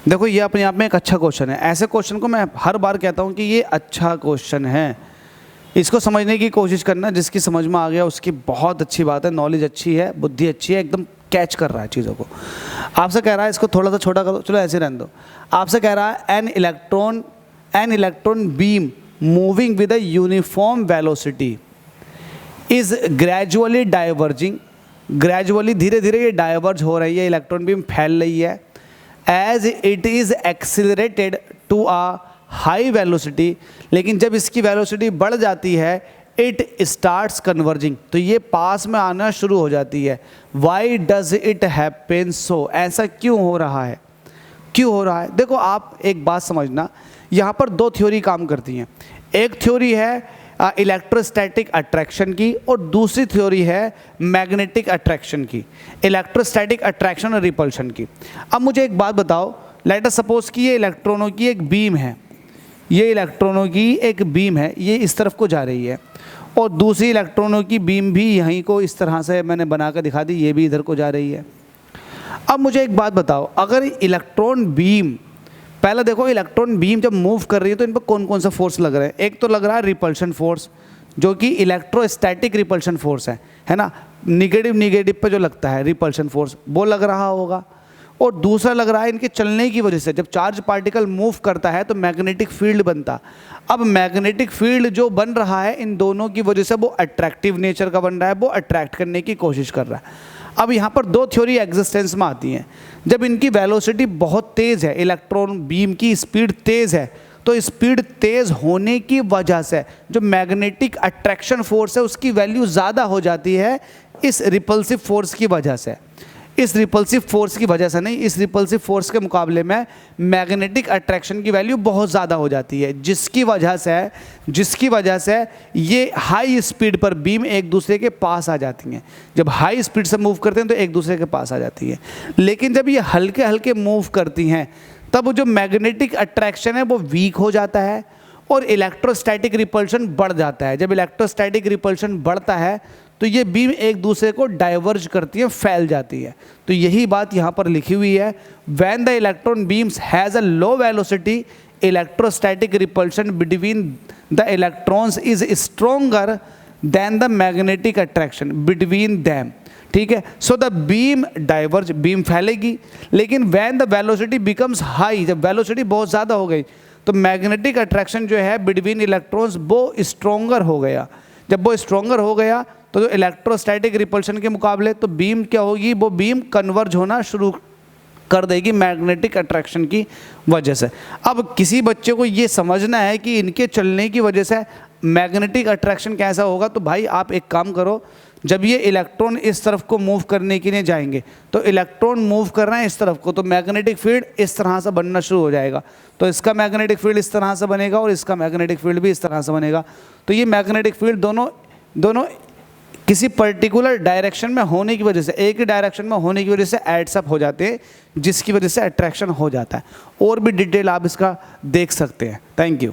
देखो ये अपने आप में एक अच्छा क्वेश्चन है। ऐसे क्वेश्चन को मैं हर बार कहता हूँ कि ये अच्छा क्वेश्चन है, इसको समझने की कोशिश करना। जिसकी समझ में आ गया उसकी बहुत अच्छी बात है, नॉलेज अच्छी है, बुद्धि अच्छी है, एकदम कैच कर रहा है चीज़ों को। आपसे कह रहा है इसको थोड़ा सा छोटा करो, चलो ऐसे रहने दो। आपसे कह रहा है an electron beam moving with a uniform velocity is gradually diverging, gradually धीरे धीरे ये डाइवर्ज हो रही है, इलेक्ट्रॉन बीम फैल रही है। As it is accelerated to a high velocity, लेकिन जब इसकी वेलोसिटी बढ़ जाती है इट स्टार्ट्स कन्वर्जिंग, तो ये पास में आना शुरू हो जाती है। Why does it happen so, ऐसा क्यों हो रहा है, क्यों हो रहा है? देखो आप एक बात समझना, यहाँ पर दो थ्योरी काम करती हैं। एक थ्योरी है इलेक्ट्रोस्टैटिक अट्रैक्शन की और दूसरी थ्योरी है मैग्नेटिक अट्रैक्शन की, इलेक्ट्रोस्टैटिक अट्रैक्शन और रिपल्शन की। अब मुझे एक बात बताओ, लेट अस सपोज कि ये इलेक्ट्रॉनों की एक बीम है, ये इलेक्ट्रॉनों की एक बीम है, ये इस तरफ को जा रही है, और दूसरी इलेक्ट्रॉनों की बीम भी यहीं को इस तरह से मैंने बना कर दिखा दी, ये भी इधर को जा रही है। अब मुझे एक बात बताओ, अगर इलेक्ट्रॉन बीम, पहले देखो इलेक्ट्रॉन बीम जब मूव कर रही है तो इन पर कौन कौन सा फोर्स लग रहा है? एक तो लग रहा है रिपल्शन फोर्स, जो कि इलेक्ट्रोस्टैटिक रिपल्शन फोर्स है ना, निगेटिव पे जो लगता है रिपल्शन फोर्स वो लग रहा होगा। और दूसरा लग रहा है इनके चलने की वजह से, जब चार्ज पार्टिकल मूव करता है तो मैग्नेटिक फील्ड बनता। अब मैग्नेटिक फील्ड जो बन रहा है इन दोनों की वजह से वो अट्रैक्टिव नेचर का बन रहा है, वो अट्रैक्ट करने की कोशिश कर रहा है। अब यहाँ पर दो थ्योरी एग्जिस्टेंस में आती हैं। जब इनकी वेलोसिटी बहुत तेज़ है, इलेक्ट्रॉन बीम की स्पीड तेज़ है, तो स्पीड तेज़ होने की वजह से जो मैग्नेटिक अट्रैक्शन फोर्स है उसकी वैल्यू ज़्यादा हो जाती है इस रिपल्सिव फोर्स की वजह से। इस रिपल्सिव फोर्स की वजह से नहीं, इस रिपल्सिव फोर्स के मुकाबले में मैग्नेटिक अट्रैक्शन की वैल्यू बहुत ज़्यादा हो जाती है, जिसकी वजह से ये हाई स्पीड पर बीम एक दूसरे के पास आ जाती हैं। जब हाई स्पीड से मूव करते हैं तो एक दूसरे के पास आ जाती है, लेकिन जब ये हल्के हल्के मूव करती हैं तब जो मैग्नेटिक अट्रैक्शन है वो वीक हो जाता है और इलेक्ट्रोस्टैटिक रिपल्शन बढ़ जाता है। जब इलेक्ट्रोस्टैटिक रिपल्शन बढ़ता है तो ये बीम एक दूसरे को डाइवर्ज करती है, फैल जाती है। तो यही बात यहाँ पर लिखी हुई है, when the electron beams has a low velocity electrostatic repulsion between the electrons is stronger then the magnetic attraction between them. ठीक है, so the beam diverge, beam फैलेगी, लेकिन when the velocity becomes high, जब velocity बहुत ज़्यादा हो गई तो मैग्नेटिक अट्रैक्शन जो है बिटवीन इलेक्ट्रॉन्स वो स्ट्रोंगर हो गया। जब वो स्ट्रोंगर हो गया तो जो इलेक्ट्रोस्टैटिक रिपल्शन के मुकाबले तो बीम क्या होगी, वो बीम कन्वर्ज होना शुरू कर देगी मैग्नेटिक अट्रैक्शन की वजह से। अब किसी बच्चे को ये समझना है कि इनके चलने की वजह से मैग्नेटिक अट्रैक्शन कैसा होगा, तो भाई आप एक काम करो, जब ये इलेक्ट्रॉन इस तरफ को मूव करने के लिए जाएंगे तो इलेक्ट्रॉन मूव कर रहे हैं इस तरफ को, तो मैग्नेटिक फील्ड इस तरह से बनना शुरू हो जाएगा। तो इसका मैग्नेटिक फील्ड इस तरह से बनेगा और इसका मैग्नेटिक फील्ड भी इस तरह से बनेगा। तो ये मैग्नेटिक फील्ड दोनों किसी पर्टिकुलर डायरेक्शन में होने की वजह से, एक ही डायरेक्शन में होने की वजह से एड्स अप हो जाते हैं, जिसकी वजह से अट्रैक्शन हो जाता है। और भी डिटेल आप इसका देख सकते हैं। Thank you.